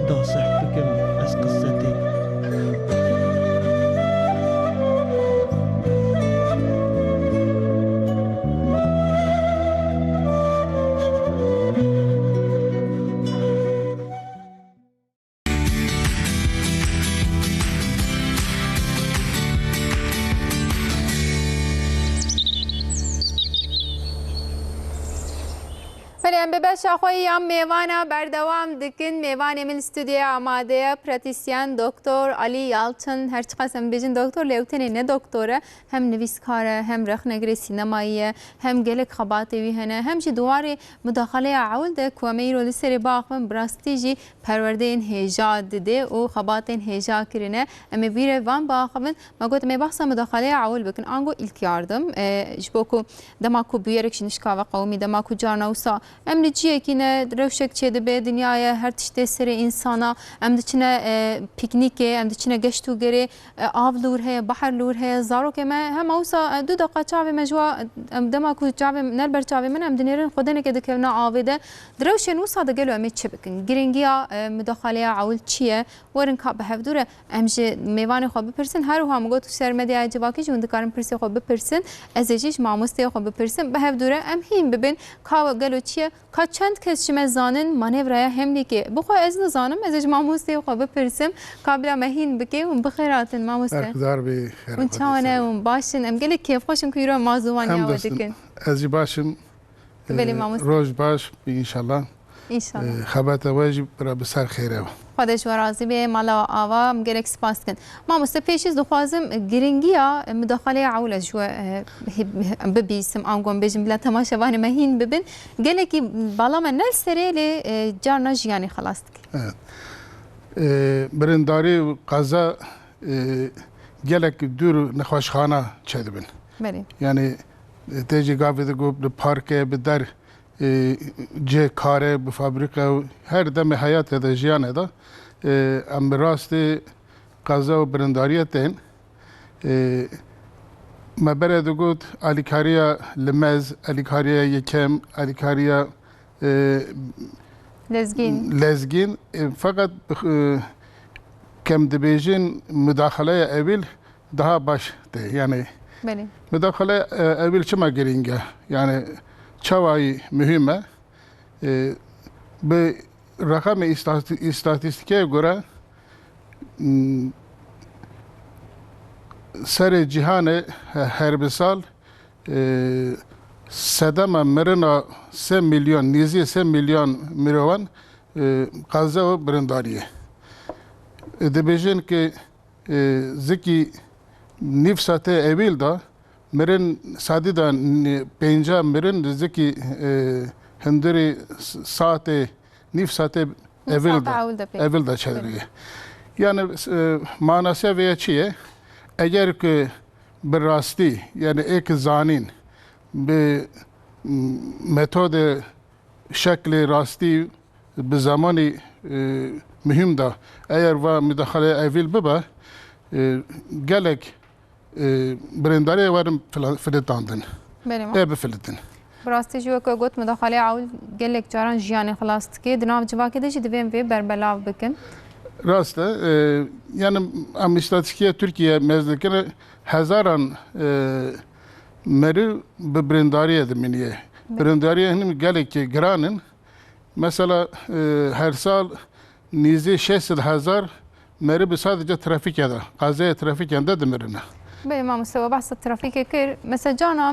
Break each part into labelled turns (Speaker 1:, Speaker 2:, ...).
Speaker 1: داصح بكم از قصتي.
Speaker 2: فلیم به بچه خویی هم میوانه بردوام دکن میوانه من استودیو آماده پراتیسیان دکتر علی یالچن هر چقدر بیشتر دکتر لیوتنی نه دکتره هم نویسکاره هم رخنگری سینمایی هم گلک خباتی ویهنه هم چی دواری مداخله عول ده کومی رو لسری باقم براستیجی پرورده این هجا ده و خبات این هجا کرینه اما ویره وان باقم ما گفت می بحث مداخله عول بکن آنگو ایلک یاردم جبکو دماکو بیارکش نشکاو قومی دماکو جانوسا امن چیه که نه روشک چه به دنیای هر تشت سر انسانا امن چنه پیکنیکه امن چنه گشتو گری آب لور هی بحر لور هی زارو که ما هم اوسا دو دقیقه چاوی مجوا دما کو چاوی نربر چاوی من ام دنیرن خودنه که دکنا آویده دروش نوسا دگلو امید چه بکن گرینگیا مداخله عول چیه ورن کاب هفدوره امج میوان خواب بپرسن هر و هم گفت سر مدیا جواکی جون دکارم پرسی خواب بپرسن ازجیش معموسته خواب بپرسن به هفدوره ام هیم ببین کاو گلو چیه که چند کس شما زانن مانورای هملی که بخواه از نزانم ازش معموسته خواب بپرسم قبل مهین بکه و بخیراتن معموسته
Speaker 3: برخدار به خیر
Speaker 2: اون چانه اون باشن ام گلی کیف خوشم که یورو مازوانی آوردکن
Speaker 3: از باشم روز باش انشالله
Speaker 2: انشالله
Speaker 3: خبرت واجب را بسر خیره
Speaker 2: خودش و راضی به مالا آوا ام گلک سپاس کن ما مستفیش از دخوازم گرینگیا مداخله عوله جو ببیسم آنگون بجم بلا تماشا وانی مهین ببین گلکی بالا من نل سریلی جارنا جیانی خلاص کی
Speaker 3: برنداری قضا گلک دور نخوشخانه چه دبن یعنی تیجی گاوی دگو به پارک به در جه کاره به فابریکه هر دم حیات ده جیانه ده ام براستی قضا و برنداریتین ما برد گود الیکاریا لمز الیکاریا یکم الیکاریا لزگین فقط کم دبیجین مداخله اول daha baş de yani müdahale evvel çima geringe yani çavayı mühime bu rakam istatistike göre ser cihanı her bir sal sedema mirina 3 milyon nizi 3 milyon mirovan kaza ve brindariye debejin ki zeki nifsate evil da merin sadida penca merin zeki hendiri saate nifsate evil da çeviriyor. Yani manası veya çiye eğer ki bir rasti yani ek zanin bir metode şekli rasti bir zamanı mühim da eğer va müdahale evil baba gelek برنداری وارم فلتاندن. بفلتن.
Speaker 2: براستی جو که گفت مداخله عول گلک جاران جیانی خلاص کی دناو جواکی داشتی دویم وی بربلاو بکن.
Speaker 3: راسته yani am istatistiğe Türkiye mezdekine hezaran meri brendariye deminiye. Brendariye hem gelek granın mesela her sal nizi 600,000 meri bir sadece trafik ya da kazaya trafik yanında demirine.
Speaker 2: بله ما مستوى بحث الترافيك كير مثلا جانا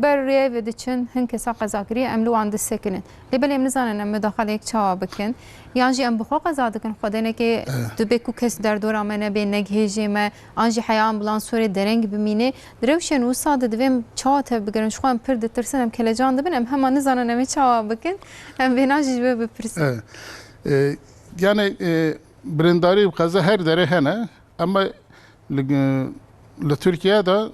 Speaker 2: بري وديشن هنك ساق زاكري أملو عند السكنة لبلي منزانا مداخلة شوا بكن يعني أم بخوق زادكن خدنا كي دبكو كس در دورا منا بين نجهجي ما أنجي حياة أمبولانس سوري درنج بمينه دروشن وصاد دوام شات بقرن شو أم برد ترسنم كلا جان دبن أم هم نزانا نمي شوا بكن أم بيناجي جوا ببرس
Speaker 3: يعني برنداري بقزة هر دره هنا أما لتركيا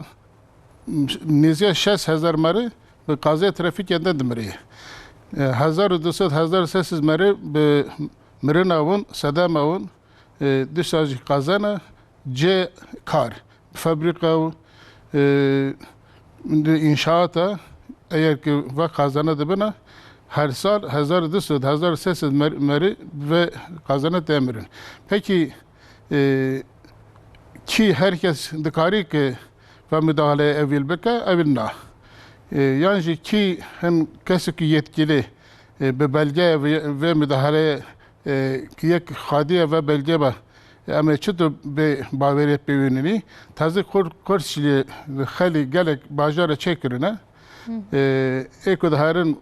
Speaker 3: نزيا 6,000 مرة بقضاء ترافيك يندن مريه 1200 مرة بمرنا ون سدام ون دشاج قازانا جي كار فابريكا inşaata eğer ki va kazana dibine her sal 1200-1300 meri ve kazanı temirin. Peki ki herkes dikari ki ve müdahale evil beke evil na. Yani ki hem kesi ki yetkili به belge ve müdahale ki yek hadiye ve belge ba ama çdo be baveri pevinini taze kursli xali gelek bajara çekirine ekodaharın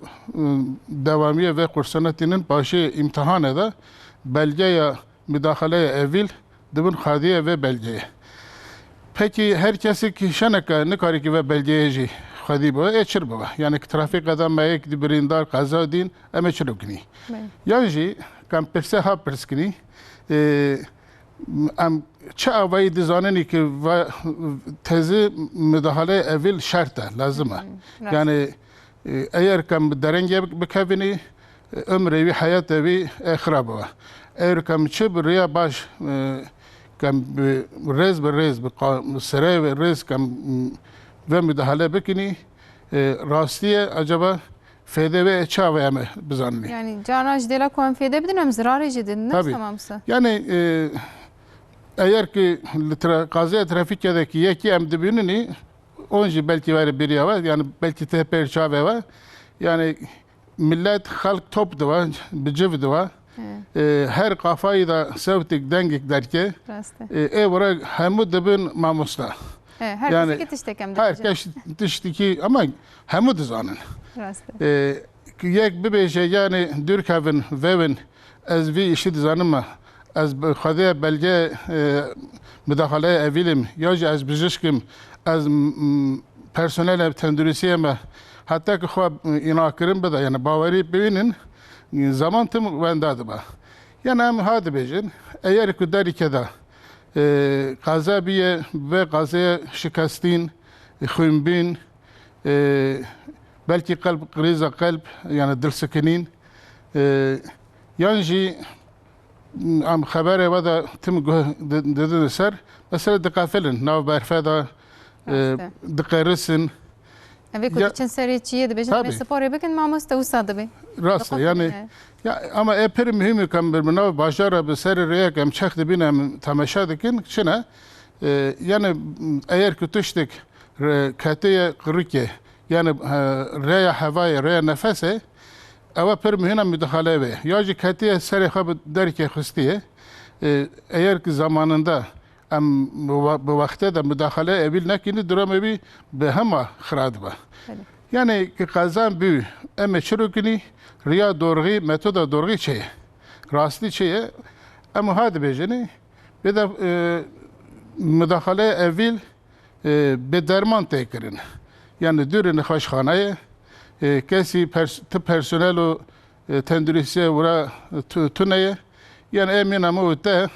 Speaker 3: devamiye ve kursanatının başı imtihanı da belge ya müdahale evil dibin hadiye ve belgeye. Peki herkesi ki şanaka ne kariki ve belgeye خدي بوا ايش بوا يعني ترافيك قدام ما يك بريندار قزا دين اما چلوكني يعني كان برسه ها برسكني ام چه اوای دزاننی که و تزه مداخله اول شرطه لازمه يعني اگر كم درنگه بکوینی عمره وی حیاته وی اخرابه اگر كم چه بریا باش كم رز برز بسره رز كم ve müdahale bekini rastiye acaba fayda ve çavaya mı bizanlı?
Speaker 2: Yani canaj dela kuan fayda bidin hem zararı cidden ne tamamsa?
Speaker 3: Yani eğer ki kaza trafikteki yeki emdibini onca belki var bir ya var yani belki teper çavaya var yani millet halk top da var biciv da var her kafayı da sevdik dengik derke evra hemu dibin mamusla.
Speaker 2: Herkes
Speaker 3: yani,
Speaker 2: yetiştekem.
Speaker 3: Herkes yetişteki ama hemu dizanın. Yek bir beşe yani dürkevin vevin az bir işi dizanım mı? Az xadaya belge müdahale evilim ya az bijişkim az personel tendürisiye mi? Hatta ki xab inakırım beda yani bavari beynin zaman tüm vendadı ba. Yani hem hadi bejin eğer ki derikeda kaza biye ve kazaya şikastin, xuymbin, belki kalp kriza kalp yani dil sıkının yani am habere vada tüm dedi ser mesela dikafilin nav berfeda dikarisin
Speaker 2: Evet kutuçun seriçiye de bejin spor bekin mamusta usadı be.
Speaker 3: Rast yani ya ama epey mühim kam bir nav başara bir seri reyek em çaktı binem tamaşa dikin şuna yani eğer kutuştuk katiye kırıke yani reya havaya reya nefese ama per mühim müdahale ve yacı katiye seri hab derke xustiye eğer ki zamanında am bu vakte de müdahale ebil nekini durum bir hema xirad ba. Yani ki kazan bu eme çürükini riya doğru metoda doğru şey rastlı şey ama hadi bejeni bir de müdahale evil bir derman tekirin yani dürün haşhaneye kesi personel o tendürisiye vura tuneye yani emin ama öte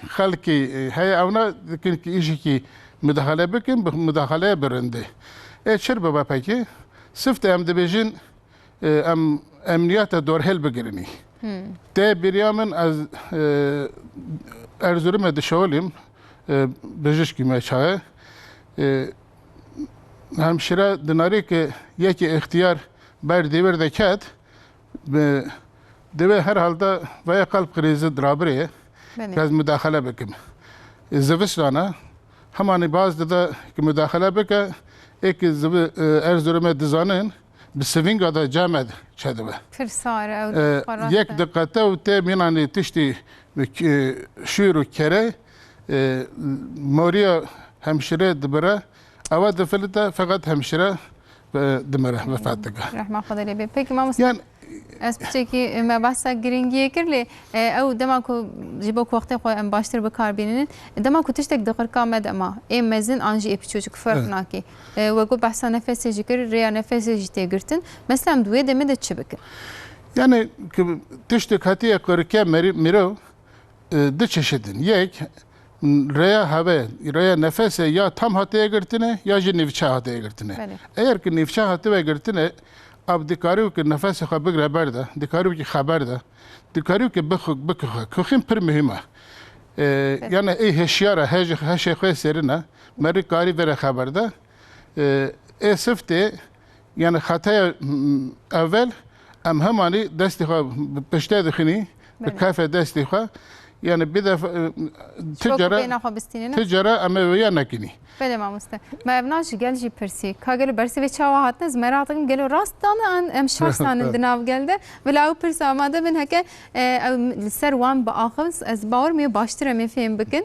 Speaker 3: halki hay avna ki işi ki müdahale bekin müdahale berindi çır baba peki sıfte emdibejin emniyete dorhel begirini. De biryamın az Erzurum'a dışoğlayım bejişki meçaya hemşire dinari ki yeki ihtiyar ber devir de kat deve herhalde veya kalp krizi drabriye kaz müdahale bekim. Zivistana hamani bazı da ki müdahale beke ek Erzurum'a dizanın بسفینگا دا جامد چدوه.
Speaker 2: فرساره
Speaker 3: یک دقیقه و ته مینانی تشتی شور و کره موریا همشره دبره اول دفلته فقط همشره دمره وفات دکه.
Speaker 2: رحمه خدا لی بی. پکی ما مثلا اسمچه کی ما بحث گرینگیه کرلی او دماغو جیبک وقتی خو ام باشتر بکار بینن دماغو تشتک دقیق کامد اما ام مزن آنجی اپ çocuk فرق ناکی و گو بحث نفسی جکر ریا نفسی جتی گرتن مثلا دوی دمه de çibik.
Speaker 3: Yani tiştek hatiye korke miro de çeşidin. Yek reya hava, reya nefese ya tam hatiye girtine ya ji nivça hatiye girtine. Eğer ki nivça hatiye girtine ab dikariu ki nefese xwe bigre berda, dikariu ki xeber da, dikariu ki bikxe, kuxin pir mühime. Yani ey heşyara, heşe xwe serine, meri kari vere xeber da, sifte yani hataya evvel em hemani desti xwe peşte dixini bi kafe desti xwe yani bir defa ticara em ya nekini.
Speaker 2: بله مامۆستا مەبناش گەل جی پرسی کاگەل بەرسی وێ چاوە هاتنە زمێراتەکەم گەلو ڕاستانە ئەم شارستانن دناوگەلدە ولاو پرس ئامادە بن هەکە سەر وان بە ئاخەوس ئەس باوەڕ مێ باشترە مێ فێم بکن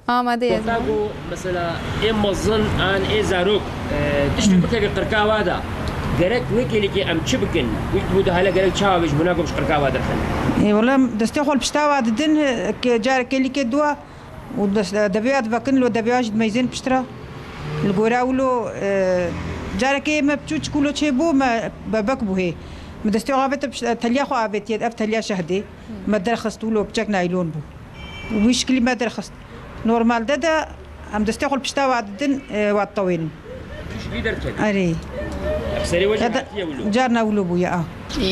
Speaker 2: ئامادەیە
Speaker 4: مثلا ئێ مەزن ئان ئێ زارۆک تشتی بکەوێ قرکاوادا گەرەک وەکێلێکی ئەم چ بکن ویک بوو هەلە گەرەک چاوەش بناگۆش قرکاوا دەخن
Speaker 5: والله دەستی خۆل پشتاوا ددن جارێکێلیکێ دووە ودەبێت بەکن لۆ دەبێژ مەیزین پشترا لەگۆرا ولۆ جارێکی ئێمە بچوو چکولۆ چێ بوو بەبەک بوو هێ دەستی ئاوێتە تەلیا خۆ ئاوێتێت ئەف تەلیا شەهدێ مە دەرخست ولۆ بچەک نایلۆن بوو ویشکلی مە دەرخست نۆرمال دەدا ئەم دەستی خۆل پشتاوا ددن واتەوێن ئەرێ جار ناولۆ بوو یا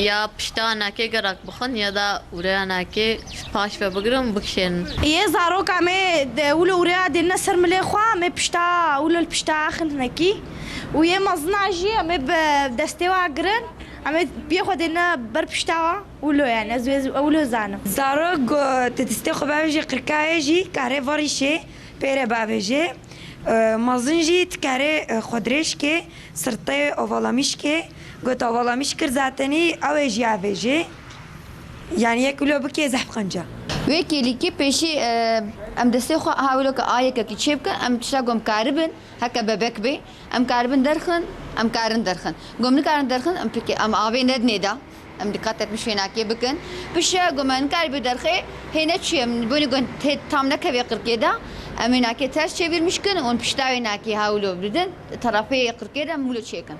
Speaker 6: یا پشتانەکێ گەڕک بخۆن یادا وریانەکێ پاش بە بگرم بکشێن
Speaker 7: یە زارۆک ئەمێ ولە وریا دێنە سەر ملێ خوا ئەمێ پشتا ولە پشتا خندنەکی و یە مەزناژی ئەمێ بە دەستێوا گرن ئەمێ پێخۆ دێنە بەر پشتاوە ولۆیان ئەولۆ زانم زارۆک دەستێ خۆ باوێژێ قرکایەژی کارێ ڤەڕیشێ پێرە باوێژێ مەزنجی تکارێ خۆدرێشکێ سرتێ ئۆڤەڵەمیشکێ گوت ئۆڤەڵەمیش کرد زاتەنی ئەوێژی ئاوێژێ یان یەک ولۆ بکێ زەحب قەنجە
Speaker 6: وێ کێلیکی پێشی ئەم دەستێ خۆ هاولۆکە ئایەکەکی چێ بکەن ئەم تشتا گۆم کاربن هەکە بەبەک بێ ئەم کاربن دەرخن ئەم کارن دەرخن گۆم نکارن دەرخن ئەم پێکێ ئەم ئاوێ نەدنێدا ئەم دقاتێک شوێناکێ بکەن پشە گۆمان کاری بێ دەرخێ هێنە چیە بۆنی گۆن تام نەکەوێ قرکێدا ئەمێ ناکێ تەرس چێبیرمیشکن ئۆن پشتاوێ ناکی هاولۆ بدن تەرەپێ قرکێدا مولۆ چێکن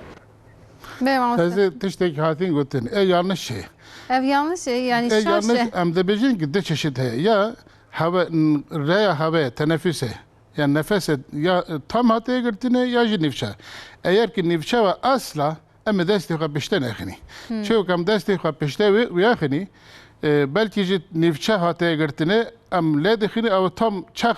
Speaker 3: Teyze tişteki hatin götün. Yanlış şey.
Speaker 2: Ev yanlış yani
Speaker 3: yanlış. Em de bejin ki de çeşit he. Ya hava reya hava teneffüse. Yani nefese ya tam hataya girdiğine ya nifşa. Eğer ki nifşa ve asla em desteğe peşte nehini. Çünkü em desteğe peşte ve yahini belki nifşa hataya girdiğine em ledihini ama tam çak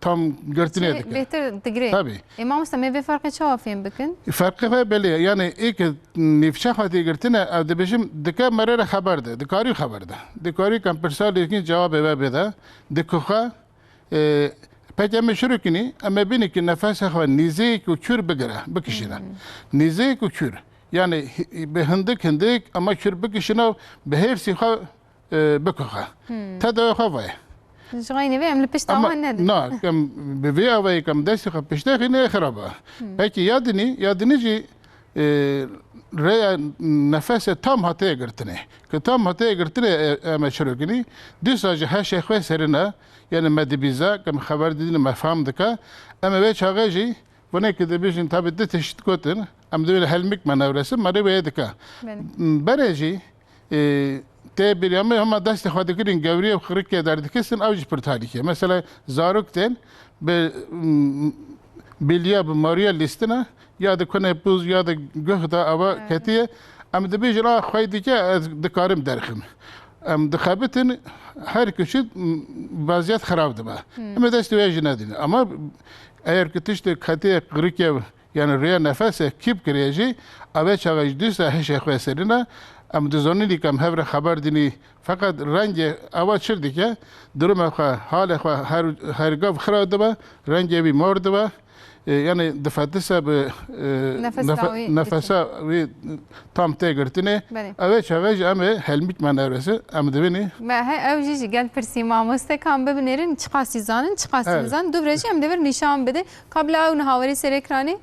Speaker 3: tam girdiğine dedik.
Speaker 2: Beter degree.
Speaker 3: Tabii.
Speaker 2: İmam Usta meyve farkı çoğu film bakın.
Speaker 3: Farkı var belli. Yani ilk nifşa hataya girdiğine evde beşim dika merere haberdi. Dikari haberdi. Dikari kampersal ilkin cevap eve beda. Dikuha peki ama şunu kini ama beni ki nefes hava nizik ve kür begara bakışına. Nizik ve kür. Yani behindik ama kür bakışına behir siha بكوخا تدا خواه
Speaker 2: جايني ويم لبش طاوان ندى
Speaker 3: نا كم بفيا وي كم دسي خبشته خيني خرابه peki yadini ji ريا نفس tam hataya girtine ki tam hataya girtine ama şurugini düsaje her şey خواه سرنا yani medibiza kem haber dediğini mefham dika ama ve çağaji buna ki de bizim tabi de teşhit kotin am de helmik manevrası mari ve dika bereci te bir ama ama deste xwedikirin gevriye xirikê derdikesin ew jî pir tarîk ye. Mesela zarok tên bi bilya bi mariya lîstina ya dikune pûz ya da guh da ava ketiye em dibêjin a xwe dike ez dikarim derxim. Em dixebitin her kişi vaziyet xirab dibe. Em destê wê jî nedîne. Ama eğer ki tiştê ketiye xirikê yani rêya nefese kîp kiriye jî ev çawa jî dîsa hişê xwe serîne ام دزانی کم هفر خبر دینی فقط رنگ آواز شدی که درم حال هر گاف خراب دبا رنگ بی مورد دبا یعنی دفعتسا به نفسا وی تام تگرتنه اوه چاویج امه هلمیت من ارسه ام دبینی
Speaker 2: ما هی اوجی گل پرسی ماموسته کام ببینرین چقاسی زانن دو برجی ام دور نشان بده قبل او نهاوری سر اکرانی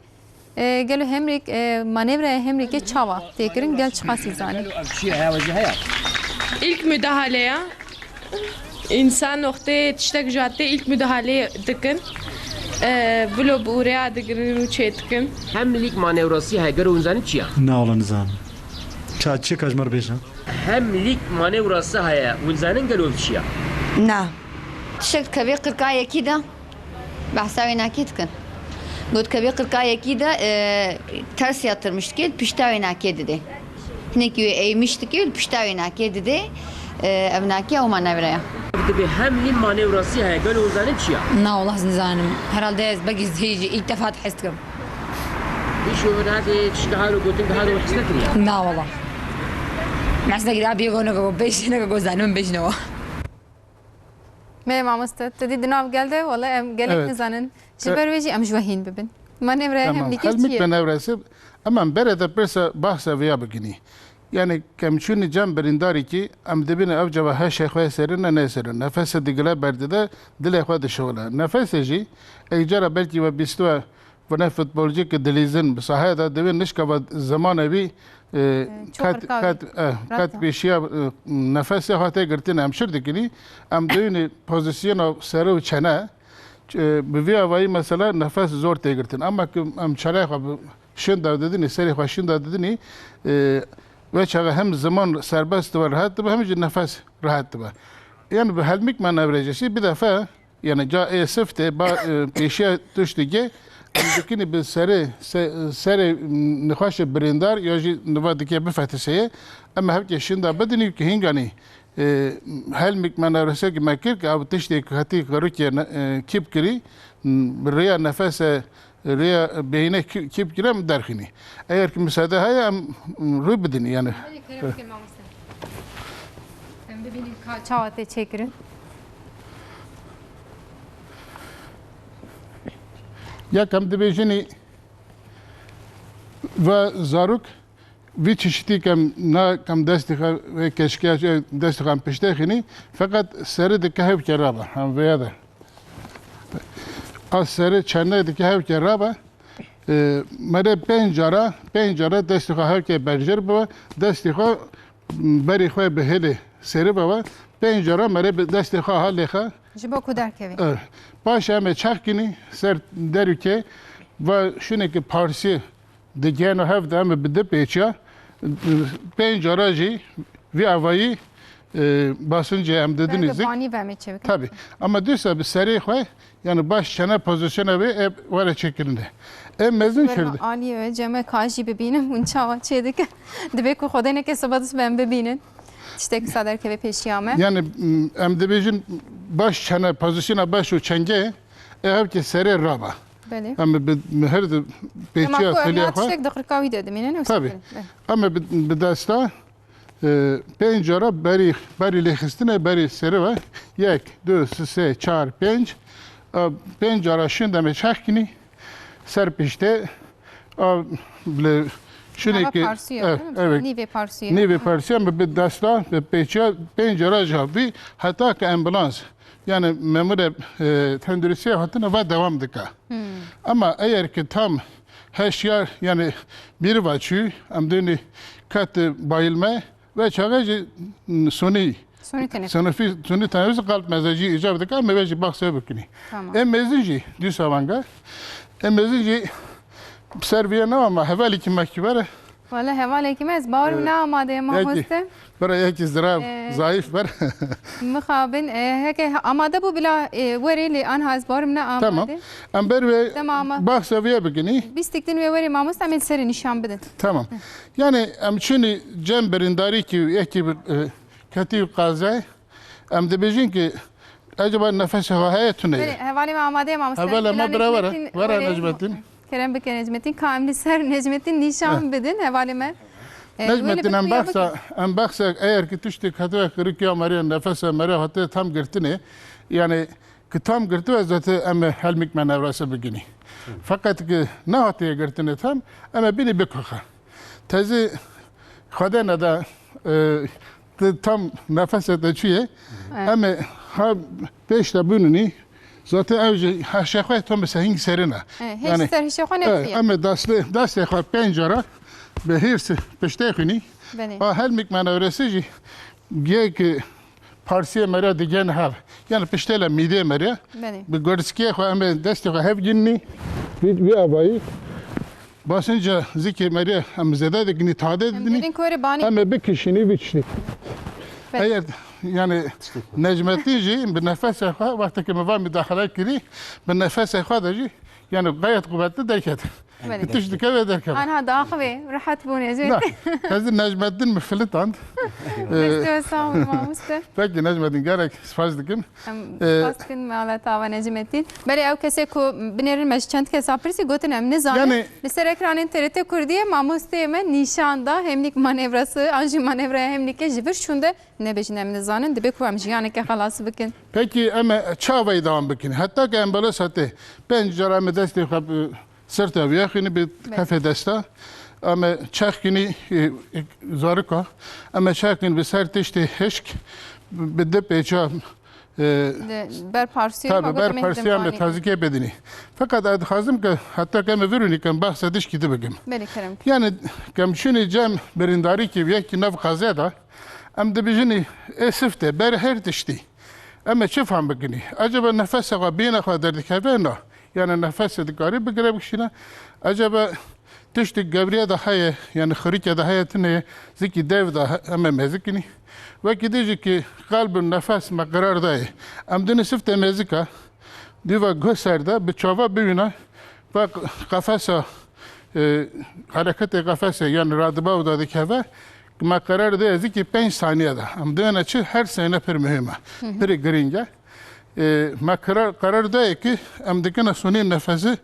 Speaker 2: گلو همریک manevra همریک çava tekirin gel çıkası zani.
Speaker 8: İlk müdahaleye insan noktaya tiştek jatte ilk müdahale dikin. Vlo buraya dikin uçetkin.
Speaker 4: Hemlik manevrası heger unzani çiya.
Speaker 1: Ne olan zan? Çatçı kajmar beşan.
Speaker 4: Hemlik manevrası haya unzanin gel çiya.
Speaker 6: Na. Tiştek kavye qirkaya kida. Bahsavi nakitkin. قلت كبير قرقاية كده ترسية ترمشتكيل بيشتاوي ناكيد ده هناكي أي مشتكيل بيشتاوي ناكيد ده أبناكي أو ما نبريا
Speaker 4: به هم لين مانوراسي هاي قالوا زاني تشيا
Speaker 6: نا والله زنزانم herhalde bagiz هيجي ilk defa تحسكم
Speaker 4: ایش و هذه تشتغل وقلت هذا وحسنك
Speaker 9: نه والله مثلا گرا بیگونه کو بیشنه کو زنم بیشنه
Speaker 2: Me mamosta tedi dinav geldi valla em gelek
Speaker 3: Evet.
Speaker 2: nizanin jiber veji em jwahin bibin man emre hem
Speaker 3: Tamam.
Speaker 2: dikir
Speaker 3: Helmik
Speaker 2: çiye
Speaker 3: ben evresi ama berede persa bahsa veya bugini. Yani kemçuni cem berindari ki em dibine avcava her şey khoya serine ne serine. Nefese digile berde de dile khoya de şola. Nefese ji ejara belki ve bistva ve ne futbolcu ki dilizin sahada devin nişka zaman evi kat beşiya nefese hata girtin emşir dikini em düğünü pozisyon sarı çene bir avayı mesela nefes zor tegirtin ama ki em çare şunda dedini seri şunda dedini ve çağa hem zaman serbest var rahat hem nefes rahat var yani bu helmik manevrecesi bir defa yani ca sefte peşe düştü ki dikini bir seri nixaş birindar ya ji nuvadike bir fatisiye ama hep şunda bedeni ki hingani helmik manevresi ki mekir ki ab tişte kati karuki kip kiri riya nefese riya beyne kip kirem derkhini eğer ki müsaade haya ruh bedeni yani
Speaker 2: em bibin çavate çekirin
Speaker 3: ya kam dibejini ve zaruk bir çeşitli kam destekha ve keşke destekhan peştehini fakat seri de kahve keraba ham veya da az seri çenne de kahve keraba mere pencara destekha herke berjer baba destekha beri khoy behele seri baba pencara mere destekha halekha
Speaker 2: jibo kudar kevi
Speaker 3: Paşa me çakini ser derike ve şunu ki Parsi de gene hafta me bide peçya pencereci ve avayı basınca hem dediniz.
Speaker 2: Pani verme çevik
Speaker 3: Tabi ama düse bir seri koy yani baş çene pozisyona ve hep var çekilinde. Mezun şurada.
Speaker 2: Ali ve ceme kaji bibinin un çava çedik dibe ku khoda ne ke sabadus ben bibinin işte kısader kevi peşiyame
Speaker 3: Yani MDB'cin baş çene pozisyona baş o çenge hep ki seri raba.
Speaker 2: Beli.
Speaker 3: Ama her de peçya feliye koy.
Speaker 2: Tiştek dakikavi dedim yine.
Speaker 3: Tabii. Ama bir dasta pencere beri lehistine beri seri var. Yek, dö, se, çar, penc. Pencere şimdi me çakini serpişte bile şunu ki
Speaker 2: evet. Nive parsuya.
Speaker 3: Nive parsuya ama bir dasta pencere cevabı hatta ki ambulans yani memure tendürüse hatına ve devam dika. Ama eğer ki tam heşyar yani bir vaçı amdeni kat bayılma ve çağacı suni suni tanesi kalp mezaji icap dika ama veci baksa bükni. Mezaji düz avanga. Mezaji serviye ne ama havali ki makibara.
Speaker 2: Valla havale kimez bağırım ne amade mahvoste.
Speaker 3: Bara yeki zirab zayıf var.
Speaker 2: Mukhabil heke amade bu bila verili anhaz bağırım ne amade.
Speaker 3: Tamam. Amber ve bak seviye bugünü.
Speaker 2: Biz tiktin ve veri mamus amel seri nişan bedin.
Speaker 3: Tamam. Yani amçuni cem berindari ki eki katif qazay am debejin ki acaba nefes hayatune.
Speaker 2: Havale amade mamus.
Speaker 3: Havale ma beraber var Necmettin.
Speaker 2: Kerem Bekir Necmettin kamli ser Necmettin nişan bedin havale me.
Speaker 3: Necmettin am baksa eğer ki tuşti katı kırık ya mariya nefes mariya hatta tam girtine yani ki tam girti ve zaten ama helmik manevrası bugünü. Fakat ki ne hatta girtine tam ama beni bekaka. Tezi khadena da tam nefes edeceği ama ha beşte bununi zaten evce haşakay tam mesela hing serine.
Speaker 2: Yani
Speaker 3: ama dastı pencere به هیرس پشته خونی helmik manevrası ki Parsiye mera digen hav yani pişteyle mide mera bir gorskiye xo ama desti xo hev ginni bir abayı basınca zikir mera am zeda de gni tade edini ama bir kişini biçni eğer yani Necmettin ji bir nefes xo vakti ki meva müdahale kiri bir nefes xo da ji yani gayet kuvvetli derket
Speaker 2: بله
Speaker 3: تشتي كذا ده كذا
Speaker 2: أنا داخوي راحت بوني
Speaker 3: لا
Speaker 2: زين
Speaker 3: هذا نجم الدين مفلت عند
Speaker 2: بس سام ما مسته
Speaker 3: فاكر نجم الدين قالك سفاز دكم
Speaker 2: فاستن ما تاوا نجمتين بله أو کسی کو بنیر مش چند کس آپرسی گوتن هم نزانه
Speaker 3: Yani-
Speaker 2: لسر اکران TRT کردیه ما مسته من نشان دا همنیک manevrası anji manevraya همنیک جبر şunda ne bejinem nizanın dibe kuam jiyane ke خلاص بکن
Speaker 3: Peki ama çavayı devam bakın. Hatta ki en böyle satı. Ben carame desti kap sert abi yakını bir kafe desta. Ama çakini zarıka. Ama çakini bir sert işte heşk. Bir de peça.
Speaker 2: بر پارسی
Speaker 3: Tabii ber parsiyam ve tazike bedeni. Fakat adı hazım ki hatta ki veruni kan bahsediş ki de bakın.
Speaker 2: بله کرم
Speaker 3: Yani kam şunu cem berindari ki bir nav kazada. Am de bijini esifte ber her tişti. Ama çifam bakını. Acaba nefes ağa bina kadar dikavena. Yani nefes dikari bigre bişine. Acaba tişti gabriya da haye yani xırık da hayatını ziki dev da ama mezikini. Ve ki ki kalbin nefes ma karar da. Am de sifte mezika. Diva gösterdi bir çava büyüne. Bak kafası hareketi kafası yani radıba da dikave. Ma karar da ziki 5 saniyede. Am de açı her sene per mühime. Bir gringe. Ma karar da ki am dikene suni nefesi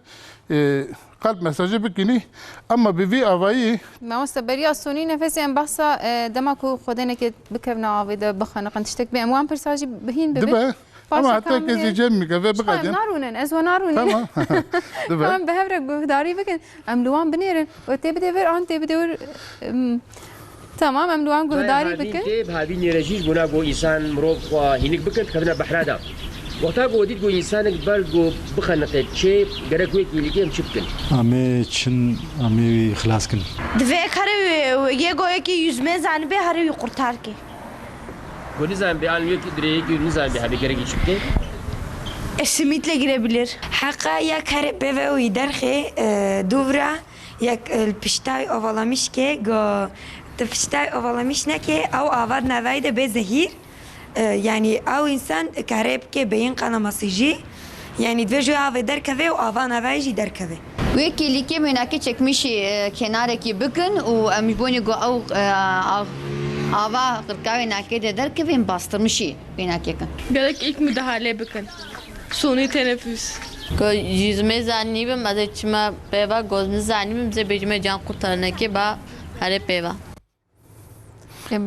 Speaker 3: kalp mesajı bikini ama bir avayı
Speaker 2: ما مستبريا سوني نفسي ام بحثا دمكو خدينا كي بكبنا عاوده بخنا قنت تشتك باموان برساجي بهين ببي
Speaker 3: dibe ama hatta kezi cemmi ve bakadın.
Speaker 2: نارونن ازو نارونن
Speaker 3: Tamam. Dibe.
Speaker 2: كمان بهبرك بهداري بكن ام لوان بنيرن وتي بدي فير انت بدي ور تمام ام لوان بهداري بكن
Speaker 4: هذه نيرجيش بنا جو إنسان مروف وهنيك بكن كذا بحرادا وقتها جو وديت جو إنسانك برجو بخنقة شيء جرك ويك اللي كيم شبكن
Speaker 1: Ame çin ame خلاص kın.
Speaker 7: Divek hari ye goya ki yüzme zanbe hari yukurtar ki.
Speaker 4: جو نزام بيان ويك دريك نزام بهذا جرك شبكن
Speaker 7: Simitle girebilir.
Speaker 10: حقا یک هر بوی درخه دورا یک الپشتای اولامیش که گو تپشتای اولامیش نه که او آور نوید به زهیر yani او انسان کرب که به این قنامسیجی yani dvejü ave derkeve o avan avayji derkeve.
Speaker 6: ويكي اللي كي مناكي تشكمشي كناركي بكن ومجبوني جو او ava kırkavı nakede der ki ben bastırmışı binakeken.
Speaker 8: Gerek ilk müdahale bakın. Suni teneffüs.
Speaker 11: yüzme zannibim az içime peva gözme zannibim ze becime can kurtarana ki ba hare peva.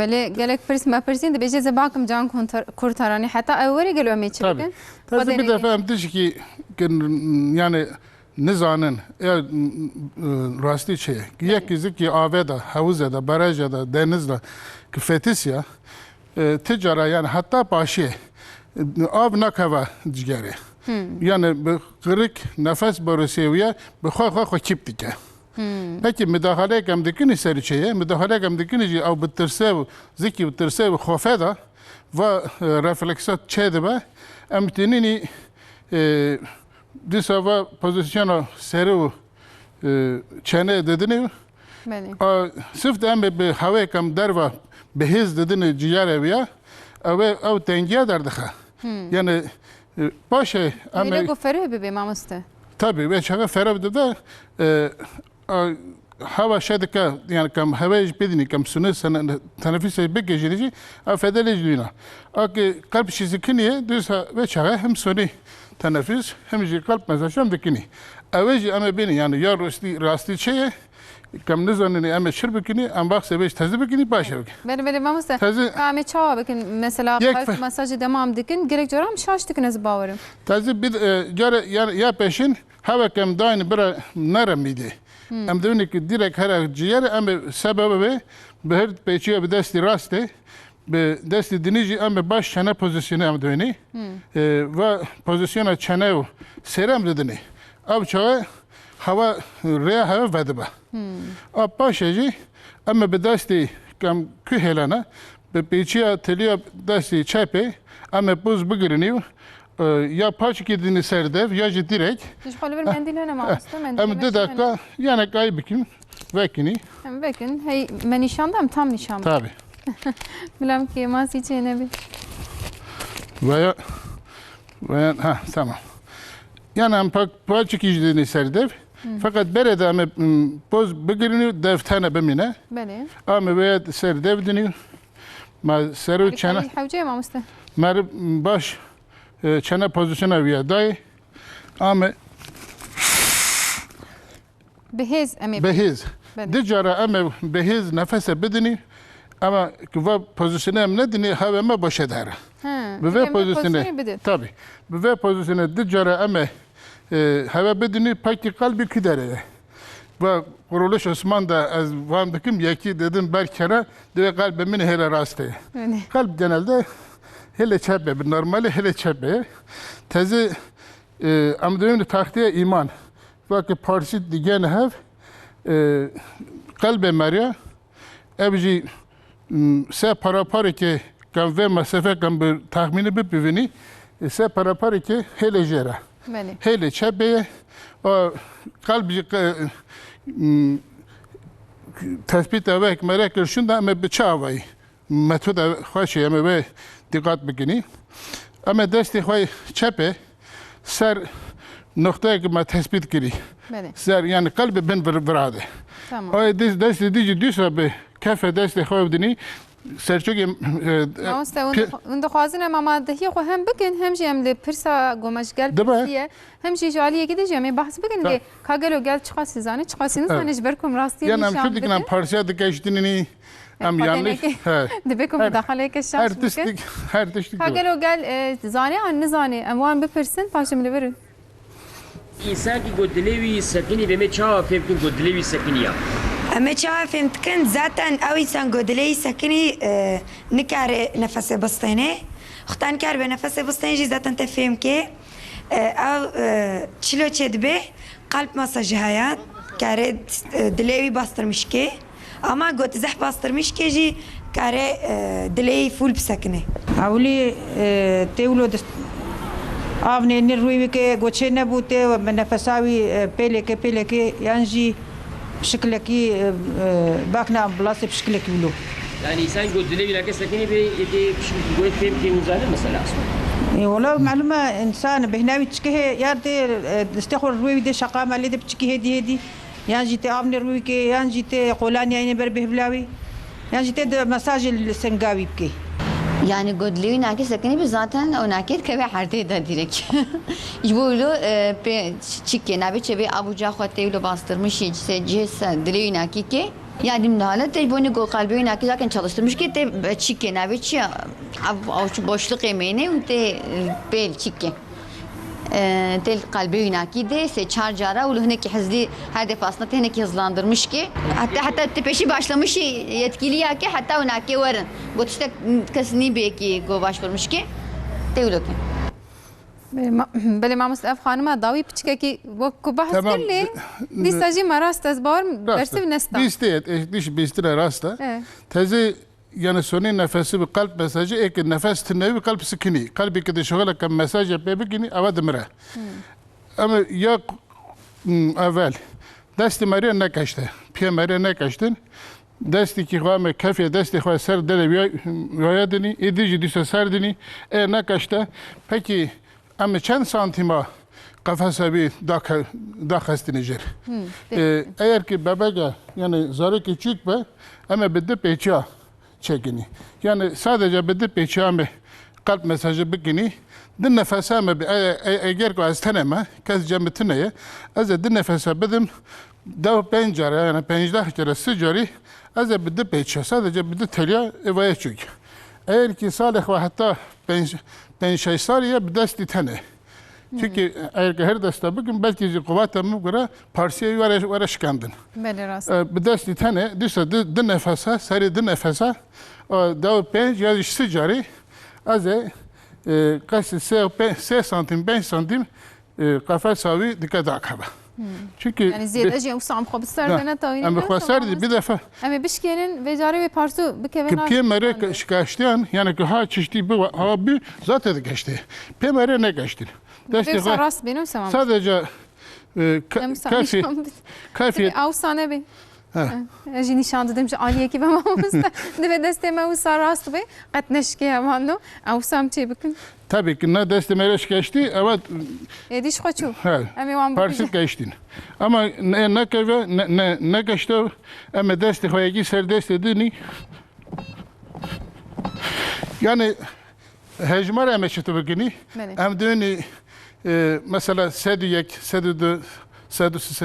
Speaker 2: بله گلک پرس ما پرسین ده بیچه زباکم جان kurtarani hatta evveli geliyor mi
Speaker 3: Tabii.
Speaker 2: çekin?
Speaker 3: Tabii bir defa demiş ki yani nizanın rastı şey. Yek ki aveda, havuzda, barajda, denizde ki fetisya ticara yani hatta başı av nakava cigari. Yani kırık nefes boruseviye bir xo çip dike. Peki müdahale kem dikini seriçeye, müdahale kem dikini av bitirsev, ziki bitirsev xofeda ve refleksat çedebe emtinini disava pozisyona seru çene dedini
Speaker 2: بله
Speaker 3: sırf de bir hava kem derva behiz dedini ciğer eviya ev tengiye derdiha. Yani başı
Speaker 2: Öyle goferi bebeğim amuste.
Speaker 3: tabii ve çağa ferab de hava şedika yani kam havayı bedini kam sunu sana teneffüse bekejirici afedeleciliğine. Aki kalp şizikiniye düsa ve çağa hem suni teneffüs hem kalp mesajım dikini. Eveci ama beni yani ya rasti şeye kam nizanını ama şirbikini am bak sebeş tezbikini başa.
Speaker 2: بله مامسته
Speaker 3: Taze-
Speaker 2: کامی چاوا بکن مثلا
Speaker 3: یک
Speaker 2: قلب مساج دمام دکن gerek جورام şaş دکن از باورم
Speaker 3: Taze bir yani ya peşin hava kem dain bir naramidi. Am devni ki direkt her ciğer ama sebebi be her peçiye bir desti raste be desti dinici ama baş çene pozisyonu am devni ve pozisyona çene seram dedini. Ab çağı hava reya hava vedba. Ab başıcı ama be desti kem kühelana be peçiye teliye desti çepe ama buz bugürünüyor. Ya paç gidini serdev ya direkt.
Speaker 2: Düş xalı bir mendil hene mامسته mendil
Speaker 3: Ama de dakika yani kaybikim vekini
Speaker 2: hem bakın hey men nişandam tam nişan
Speaker 3: tabi.
Speaker 2: bilmem ki masi çene bir
Speaker 3: Veya ha tamam. Yani paç gidini serdev Fakat berede ama poz bugünü deftene bemine.
Speaker 2: بله
Speaker 3: Ama veya ser devdini. Ma seru çene.
Speaker 2: حوجه ما مسته
Speaker 3: Mer baş çene pozisyona veya day. Ama
Speaker 2: بهز امي
Speaker 3: behiz.
Speaker 2: بله
Speaker 3: Dicara ama behiz nefese bedini. Ama kuva pozisyona emnedini havama boş eder.
Speaker 2: ها
Speaker 3: Ve pozisyona.
Speaker 2: بده
Speaker 3: Tabi. Ve pozisyona dicara ama hava bedini peki kalbi kidere. Ve kuruluş Osman'da az vamdıkım yaki dedim berkere de kalbimin hele rastı.
Speaker 2: بله
Speaker 3: Kalp genelde hele çebe, normali hele çebe. Tezi amdığım taktiğe iman. Vakit parçası digen hev kalbe merya evci se para ki kan ve mesafe kan bir tahmini bir bivini se para ki hele jera.
Speaker 2: بله
Speaker 3: Hele çebe o kalbi tespit evek merak şunda ama bıçavay metoda hoşi ama ve dikkat bikini ama desti hoy çebe ser noktaya ki ma tespit kiri
Speaker 2: بله
Speaker 3: ser yani kalbi ben verade
Speaker 2: تمام
Speaker 3: o desti dici düsa be kafe desti hoy dini ser çok
Speaker 2: ما مسته اون خوازن ما مادهی خو هم بکن هم جی هم ل پرسا گومشگل
Speaker 3: دبا.
Speaker 2: پرسیه هم جی جالیه گیده جی هم بحث بکن که کاگلو گل چقا سیزانه چقا سینه سانش برکم راستی
Speaker 3: yani am
Speaker 2: نشان
Speaker 3: şu diknen
Speaker 2: بده
Speaker 3: parça dikeştinini am yanlış
Speaker 2: دبکم داخله که
Speaker 3: her
Speaker 2: شخص بکن
Speaker 3: tiştik her tiştik
Speaker 2: کاگلو گل زانه آن نزانه اموان بپرسن پاشم لبرن
Speaker 4: انسان کی گودلوی سکنی به چاو فکر گودلوی سکنیه
Speaker 10: اما چه فهمت کن ذاتن او انسان گودلی سکنی نکار نفس بستنهختان کار به نفس بستنه جی ذاتن تفهم که او چلو چد به قلب مساج hayat kare dileği bastırmış ki ama gotizah bastırmış ki ji kare dileği full psakne.
Speaker 5: اولي تولو آفني نروي كي قوتشي نبوتي نفساوي بيلي ينجي بشكلكي باكنا بلاصي بشكلك ولو
Speaker 4: yani insan gودلوی لکه سکنی به یکی گوید فهم که مزانه مثلا
Speaker 5: والله معلومة إنسان بهناوي تشكيه ياردي استخور روي دي شقامة اللي دي بتشكي هدي ينجي تي آفني روي كي ينجي تي قولاني يعني بربه بلاوي ينجي تي مساج السنقاوي بكي
Speaker 6: Yani godliği nakit sakini bir zaten o nakit kebe harde da direkt. İjbulu pe çikke nabi çebe abuca xoteylo bastırmış işte cesa dileği nakit ki yani halat tecboni go kalbi nakit zaten çalıştırmış ki te çikke nabi çi boşluk emeğine te pel çikke. Tel kalbi nakide se çarcara ulu ki hızlı her defasında teneki hızlandırmış ki hatta tepeşi başlamış yetkili ya ki hatta onaki varın. Bu işte kasni belki go başvurmuş ki tevlo ki.
Speaker 2: بله ما مستعف خانم داوی پچکه کی و کو بحث
Speaker 3: Tamam.
Speaker 2: کرلی دیساجی مراست از بار برسیم نستا
Speaker 3: Bisteyet, diş bistire rasta.
Speaker 2: Evet.
Speaker 3: Tezi yani sonu nefesi bir kalp mesajı ek nefes tınnevi kalp sıkını. Kalbi kedi şoğla kam mesaj yapıyor bikini ava demire. Ama ya evvel desti mariye ne kaçtı? Piye mariye ne kaçtın? Desti ki kavame kafiye desti kavame ser dele vayadini, edici düşe serdini, ne kaçtı? Peki ama çend santima kafası bir dakastini jer. Eğer ki bebeğe yani zarı küçük be ama bir de peçya çekini. Yani sadece bir de peçya mı kalp mesajı bikini. Din nefese mi eğer ki az tanema kaz cemtine az din nefese bedim dav pencere yani pencere kere sıcari az bir de peçya sadece bir de telya evaya çık. Eğer ki salih ve hatta penşay sariye bir desti tane. Çünkü eğer ki her deste bugün belki kuvvetimle göre parsiye var şikandın.
Speaker 2: بله راست
Speaker 3: Bir desti tane düşse din nefese sari din nefese dav penc ya sıcari az kaç 5 santim 5 santim kafa savi dikkat akaba. Çünkü
Speaker 2: يعني زيادة أجي وصعب خب السر دنا تاوين
Speaker 3: ama khasar bir defa
Speaker 2: أما بشكلن وجاري ve parsu
Speaker 3: ki
Speaker 2: bikeven
Speaker 3: pemere şikaştiyan yani ki ha çeşitli bu abi zaten de geçti. Pemere ne geçti? Desti
Speaker 2: بس راست بينهم سمام
Speaker 3: sadece kafi
Speaker 2: أو سنة بي جی نشان دادم که عالیه که به ما مسته دو دسته ما و سراست به قط نشکی همانو او سام چی بکن
Speaker 3: tabii ki ne destemereş geçti evet
Speaker 2: دیش خوچو
Speaker 3: he parsit geçtin ama ne keve ne geçti ama deste hoyagi ser deste dini yani hecmar emeşti bugünü hem dini mesela sediyek sedu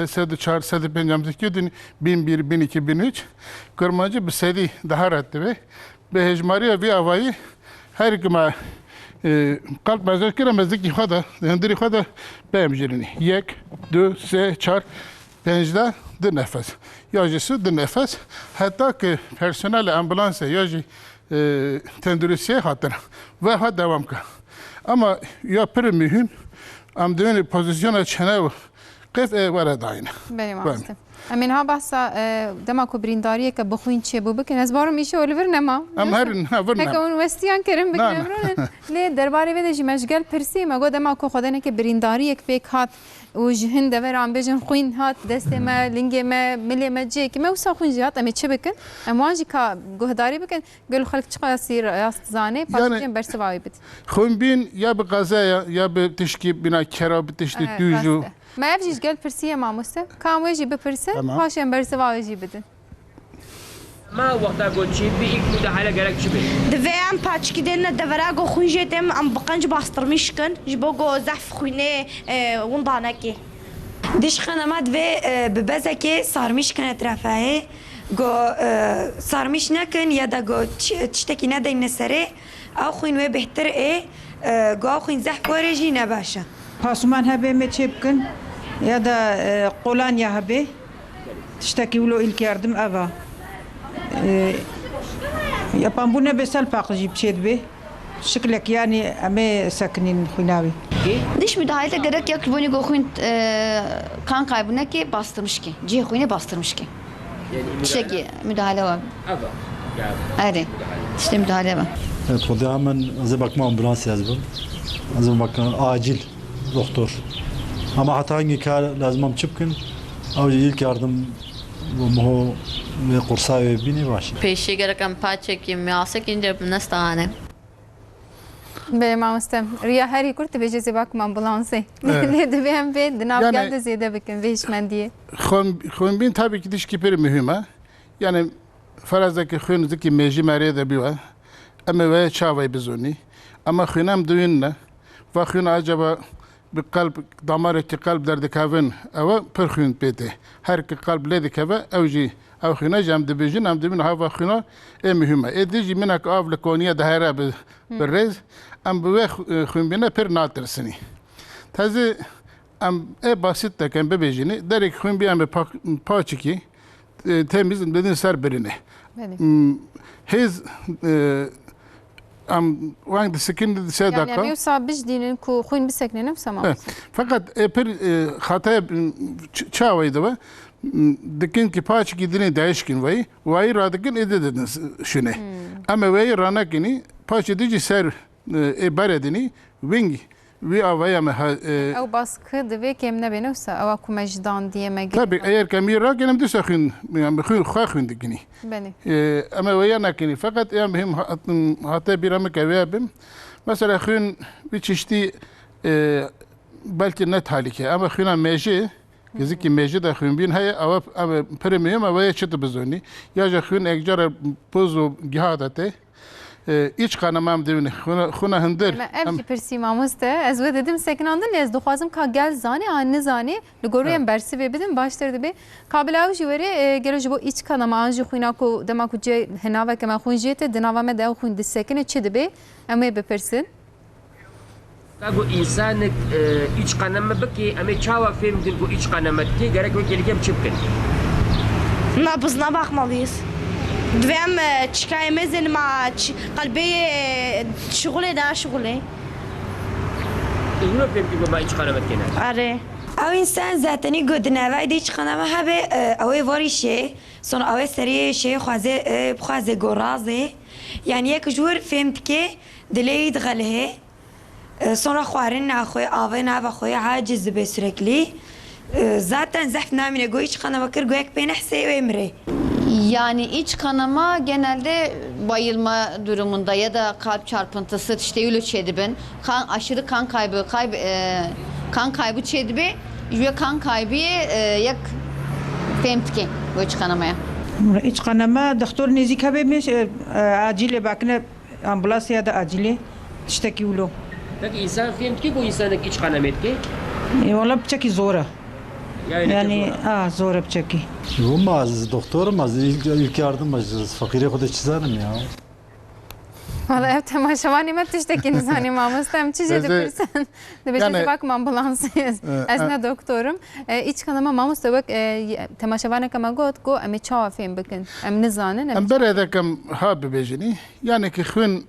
Speaker 3: sedu çar sedu pencamdaki gün 1001 1002 1003 kırmacı bir sedi daha rahattı ve hecmariye bir havayı her gün kalp bazı kiremezdik ki hada hendiri hada bemcirini yek 2 3 4 5 de nefes yacısı de nefes hatta ki personel ambulansa yacı tendürüsiye hatır ve ha devam ka ama ya pır mühim am dönü pozisyona çene قف ورد عينه
Speaker 2: بله ماسته امین ها بحثا دما کو برینداریه که بخوین چه بو بکن از بارم میشه ول ورنما
Speaker 3: ام هر ورنما
Speaker 2: هک اون وستیان کرم بکنم لی درباره وید جی مشغل پرسی مگو دما کو خدانه که برینداریه که پیک هات و جهن دوران بجن خوین هات دست ما لنگ ما ملی ما جی که ما وسا خوین جات ام چه بکن ام واجی کا گهداری بکن گل خلق چقا سیر راست زانه پاسجن برسواوی بت
Speaker 3: خوین بین یا به قضایا یا به تشکی بنا کرا به تشتی دوجو
Speaker 2: ما افجیش گل پرسیه ما مسته کام ویجی بپرسه هاشم برسواوی بدن
Speaker 4: ما وقتا قلت شيء بيك مده حاله قالك شبه
Speaker 7: دوام پاچکی دن دوراگو خوینجتم ام بقنج باسترمیشکن جبوگو زعف خوینه وندانکی
Speaker 10: دیش خانمات و ببزکی سارمیش کنه طرفه گو سارمیش نکن یا دا گو تشتکی ندین نسره او خوین و بهتر گو خوین زعف ورجی نباشه
Speaker 5: پاسمان هبه می چه بکن یا دا قولان یا هبه تشتکی ولو ایل کردم اوا یا پامبونه به سال پاقجی بچید به شکلک یعنی امه سکنین خویناوی
Speaker 6: Diş müdahale gerek yok. Bunu goxun kan kaybına ki bastırmış ki. Ciğer huyunu bastırmış ki. Şeki müdahale var. Hayır. İşte müdahale var.
Speaker 1: Evet, o da hemen az bakma ambulans yazdım. Az bakma acil doktor. Ama hatta hangi kar lazım çıpkın. Avcı ilk yardım bu ve kursa ve bini baş.
Speaker 11: پیشی گرکم پاچه کی میاسه که اینجا نستانه
Speaker 2: به ما مستم ریا هری کرد به جزی باکم آمبولانسی نه دویم به دناب geldi زیاده بکن ویش من دیه
Speaker 3: خون بین tabii ki dişki peri mühim ha. Yani farazdaki xuyunuzdaki meji meriye de bir var. Ama ve çavayı bizoni. Ama xuyunam duyunna. Ve xuyun acaba bir kalp damarı ki kalp derdi kavun ama per xuyun pete. Her ki kalp ledi kava evci او خینا جام دبیجن ام دبین هوا خینا مهمه ادیجی منک آفل کونیا دهره برز ام به خون بینه پر ناترسنی تازه ام basit de kan bebejini derek خون بیام پاچکی temiz dedin ser birine his am wang de sekin de sedaka
Speaker 2: yani yoksa biz dinin ku khun biseknenim sama
Speaker 3: fakat per hataya çavaydı ve dikin ki paç gidini değişkin vay radıkin edediniz şunu ama vay ranakini paç edici ser baredini wing ve avaya mı
Speaker 2: او baskı de ve kemne benofsa ava kumajdan diye me
Speaker 3: tabii eğer kamera kenem de sakın yani khun dikini
Speaker 2: beni
Speaker 3: ama vay nakini fakat ya mühim hatta bir ama kavabim mesela khun bir çeşitli belki net halike ama khuna meji Geziki meji de khun bin hay ama premium ama çıtı bizoni ya ja khun ekcara pozo gihadate iç kanamam devini khuna hındır
Speaker 2: ev persimamız da az ve dedim sekinandın ez doxazım ka gel zani anne zani ligoruyem bersi ve bidim başlardı be kablav jivere geloj bu iç kanama anji khuna ko dema ku je henava kema khun jete denava me da khun disekine çidi be ama be persin
Speaker 4: Kago insanlık iç kanama baki ama çava filmdin bu iç kanama ki gerek ve geleceğim çıpkın.
Speaker 7: Nabızına bakmalıyız. Dvem çıkayımızın ma kalbi şugule da şugule.
Speaker 4: İzmir film ki bu iç kanama kene.
Speaker 7: Are.
Speaker 10: او انسان ذاتنی گود نوای دیچ خانم هبه اوی واریشه سون اوی سریه شه خوازه گرازه یعنی یک جور فهمت که دلید غله sonra خوارن نخوی آوه نو خوی عاجز به سرکلی zaten zehf namine go iç kana bakır go ek peyne hse ve emre.
Speaker 6: Yani iç kanama genelde bayılma durumunda ya da kalp çarpıntısı işte öyle çedibin. Aşırı kan kaybı çedibi ve kan kaybı yak femtki bu iç kanamaya.
Speaker 5: İç kanama doktor nezik habemiş acile bakına ambulans ya da acile tişteki ulo.
Speaker 4: Peki insan femtki bu insanın iç kanamet ki?
Speaker 5: Valla bıçaki zora. Yani zora bıçaki.
Speaker 1: Olmaz doktorum az ilk yardım acırız. Fakire kadar çizerim ya.
Speaker 2: Valla ev temaşavani me tişteki nizani mamosta em çiğce de birsen. De beşe bakma ambulansıyız. Ez ne doktorum. İç kanama mamosta bak temaşavani kama got go em çava fem bakın. Em nizanin.
Speaker 3: Em berede kem ha bebejini. Yani ki xun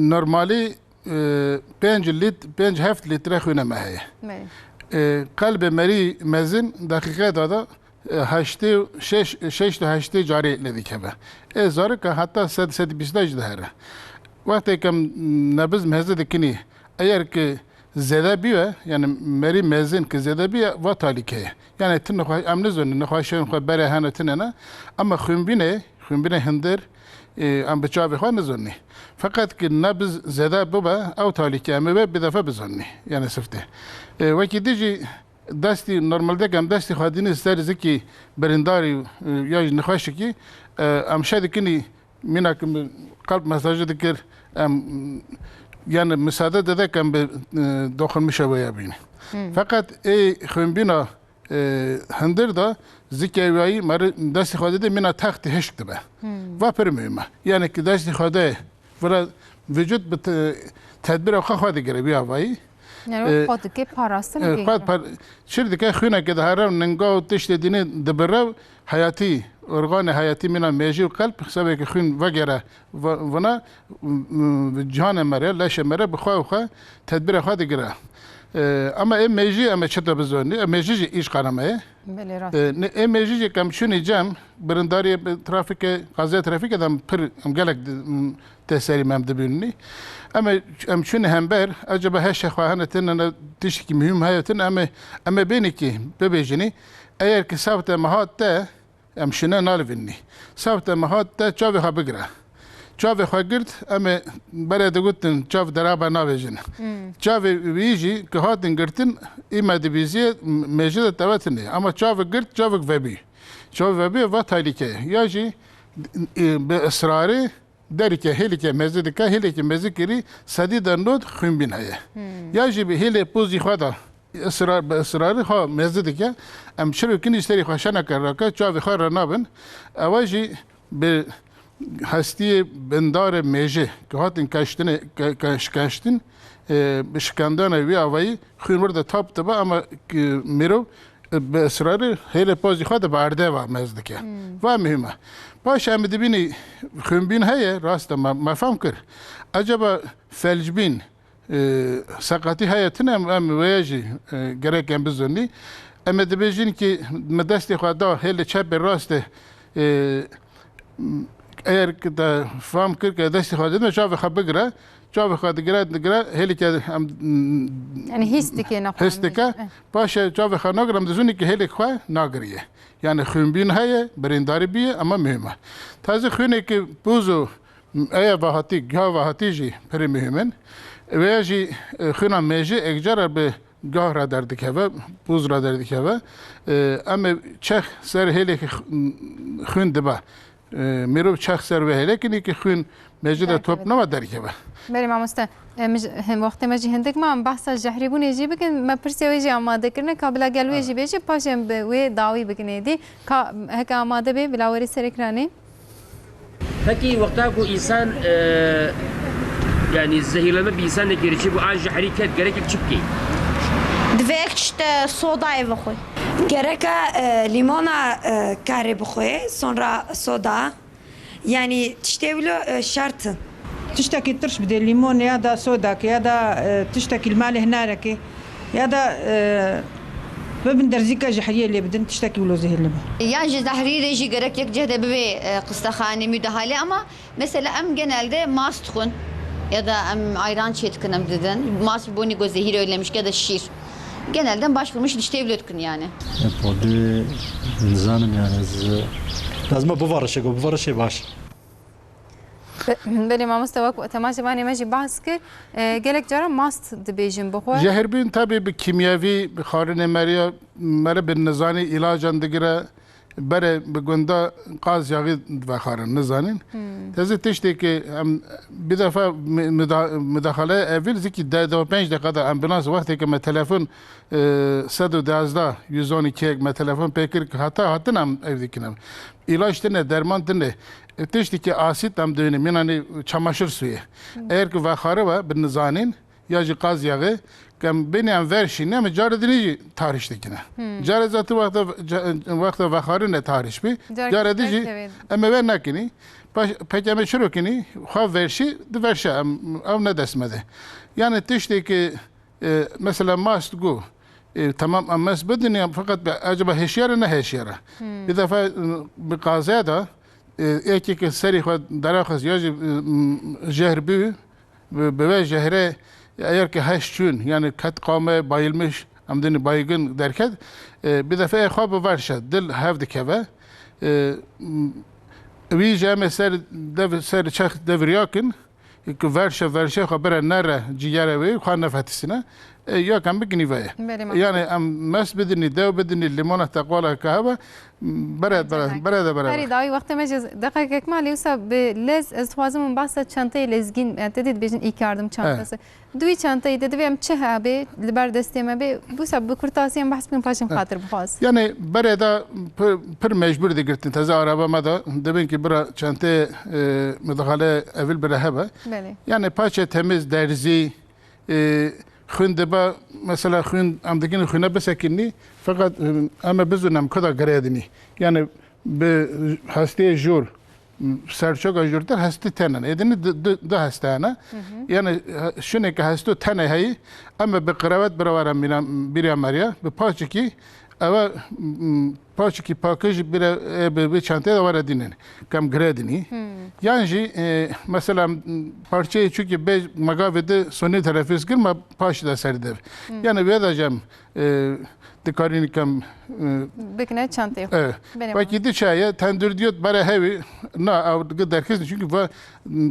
Speaker 3: normali 5 heft litre xune meheye. قلب مری مزن دقیقه داده 6 تا 8 جاری لدی که به ازاره که حتی 120 دهره وقتی که نبض مزه دکنی اگر که زده بیه یعنی مری مزن که زده بیه و تالیکه یعنی تن نخواه امن زنی نخواهشون خواه بره هنه تنه اما خونبینه هندر ام بچاوی خواه نزنی فقط که نبض زده ببه او تالیکه امه به دفعه بزنی یعنی سفته وکی دیجی دستی نرمالده کم دستی خادینی استریزه کی برنداری یا نخواهش کی ام شاید کنی مینا کم قلب مساج دکر ام یعنی مساعده داده کم به داخل میشه ویا بینه فقط ای خونبینا هندر دا زکیایی مر دستی خاده مینا تخت هشت به و پر میمه یعنی که دستی خاده ولی وجود به تدبیر آخه خواهد گره بیا وایی
Speaker 2: Yani o ki parası mı
Speaker 3: gerekiyor? Şimdi ki xuna ki daha nengao tişte dini debra hayati organ hayati mina meji kalp hesabı ki xun vagera vana can mera laş mera bxwa tedbir xad gera ama meji ama çeta bezoni meji iş kanamaya meji kam şuni cam برنداری ترافیک قضیه ترافیک دم پر گلک تسری مم دبینی ام چون هم بر acaba her şey خواهنتن تشکی مهم هایتن اما بینی که ببیجنی اگر که ثابت مهات تا ام شنه نالوینی ثابت مهات تا چاوی ها بگره چاوی خواه گرد اما برای دگوتن چاو درابا ناویجن چاوی ویجی که هاتن گرتن ایما دبیزیه میجده تواتنی اما چاوی گرد چاوی وبی چاوی وبی و تایلیکه یا جی به اصراری داری که هیلی که مزید که هیلی که مزید کری سدی دنود خون بین هیه یا جی به هیلی پوزی خواهد اصرار به اصراری ها مزید که ام شروع کنی استری خوشانه کرده که چاوی خواه را نابن اواجی به هستی بندار میجه که هاتین کشتن بشکندان وی آوایی خون ورده تاب تبا اما میرو به اصرار هیلی پوزی خواهد بارده و مزید که و مهمه باشه هم دبینی خونبین هیه راست مفهم کرد acaba felcbin sakati hayatına am veyaji gereken bizonni ama dibejin ki medesti xada hele çap raste eğer ki da faham kır ki desti xada ne çav xabegra çav xada gra hele ki
Speaker 2: yani
Speaker 3: histike başa çav xana gram dizuni ki hele xwa nagriye yani xunbin haye berindari biye ama mühim taze xune ki buzu ایا واحتی گاه واحتی جی پری مهمن و جی خنا میجه اجرا به گاه را درد که و بوز را درد که و اما چخ سر هلی خون دبا میرو چخ سر و هلی کنی که خون میجه در توپ نما درد که و
Speaker 2: بریم آموسته هم وقت مجی هندک ما بحث جهری بون یجی بکن ما پرسی ویجی آماده کرنه قبل گلو یجی بیجی پاشم به وی داوی بکنه دی هک آماده بی بلاوری سرکرانی
Speaker 4: Peki وقتا کو insan yani zehirlenme bir insan ne gerekiyor bu an hareket gerek çıkki.
Speaker 7: Dvek işte soda ev koy.
Speaker 10: Gerek limona kare bxoy sonra soda yani tiştevlo şartın.
Speaker 5: تشتكي ترش بدي الليمون يا دا سوداك يا دا تشتكي المال هناك يا دا ببندر زيكا جحرية اللي بدن تشتكي ولو زهر لما
Speaker 6: يعني زهري ريجي gerek yok cehde bebe kıstahane müdahale ama mesela em genelde mas tıkın ya da em ayran çetkinam dedin mas boni go zehir öylemiş ya da şir genelden başvurmuş diştevletkin yani.
Speaker 1: Poli nizanım yani lazım bu var şey baş.
Speaker 2: بله ما مستوى تماشي باني ماشي بحث كر جالك جرا ماست دبيجن بخوا
Speaker 3: جهربین tabi bir kimyevi bir xarine mere bir nizani ilacan digire bere bir gunda gaz yağı ve xarın nizanin. Tezi tişti ki bir defa müdahale evvel ziki 5 dakikada ambulans vakti ki me telefon 112 112 me telefon pekir hata hatınam evdikinem. İlaç tane derman tane tişti ki asit am dönüm yani çamaşır suyu. Eğer ki vakharı var bir nizanin ya gaz yağı Kem beni am verşi ne mi caredini tarihtekine. Cared zatı vakta vakharı ne tarih bi. Caredici ama ver nakini. Peki ama şurukini ha verşi de verşi am ne desmedi. Yani tişteki mesela masgu tamam ama bedeni fakat acaba heşyara ne heşyara. Bir defa bir kazada ki seri darakhas ya jehrbü ve jehre eğer ki heşçün yani kat kame bayılmış amdeni baygın derken bir defa ekhabı varşa dil hevdik heve vi jame ser çak devriyakin ki varşa habere nere ciyare ve xanne fatisine ya kan bikini ve yani am mes bedini dev bedini limona taqwala kahava برد
Speaker 2: هری دایی وقتی مجز دقیقه کمالی وسا به لز از خوازم بحث çantayı lezgin تدید بیشتر ilk yardım çantası. دوی çantayı dedi ve çe abi liber desteme be bu sabah kurtasiyem bahs bin paşam hatır bu faz.
Speaker 3: Yani bereda per mecbur digirtin taze arabama da demin ki bura çantayı müdahale evvel bire hebe. Yani paça temiz derzi Khundeba mesela khun amdakini khuna besekini fakat ama bizunam kadar garedini yani be hastaya jur serçok ajurtar hasta tenen edini de hastana yani şunu ki hasta tene hay ama be qravat beravar bir amariya be paçki ama paçki pakaj bir çantaya var edinin kam garedini yani mesela parçayı çünkü be magavede sonu telaffuz girme paşda serdev yani vedacağım dikarini kam
Speaker 2: bekne çantayı
Speaker 3: bak yedi çaya tendur diyor bara hevi na av derkes çünkü va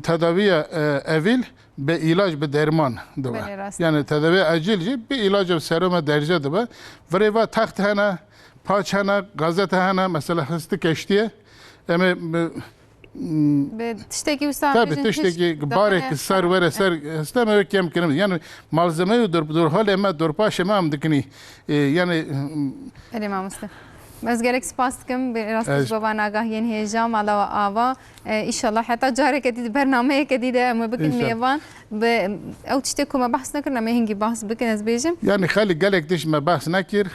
Speaker 3: tedaviye evil be ilaç be derman da yani tedavi acilci bir ilaç serum derece de va taht hana paçana gazete hana mesela hasta geçtiye ama
Speaker 2: به تشتکی وسام
Speaker 3: tabii tişteki barek sar vere sar isteme kem kelim yani malzemeyi dur hal ama dur paşa mam dikini yani
Speaker 2: Elima Mustafa بس گرک سپاس کم به راست بابا نگاه یعنی هجام علا و آوا إنشالله حتی جاره کدید برنامه کدیده ما بکن میوان به او تشته کم بحث نکرنا ما هنگی بحث بکن از بیشم
Speaker 3: يعني خلي قالك ديش ما بحث نكر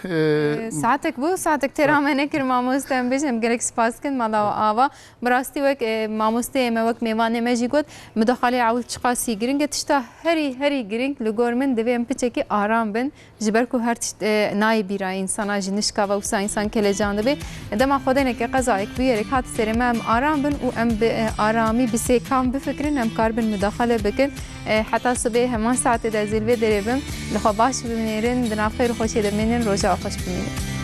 Speaker 2: ساعتك بو ساعتك ترامه نکر ما مستم بیشم گرک سپاس کن مالا و آوا براستی وک ما مسته ما وک میوان ماجی گود مدخله عول چقاسی گرینگ تشته هری گرینگ لگورمن دویم پچکی آرام بن جبر کو هر نای بیرا انسان جنش کا و انسان کل جانبه دما خودنه که قضایک بیاره هات سرم آرام بن و ام آرامی بسیکام بفکرین ام کاربن مداخله بکن حتی صبح همان ساعت در زلوه دربم لخواباش بمینرین دنافیر خوشی دمینن روزا خوش بمینن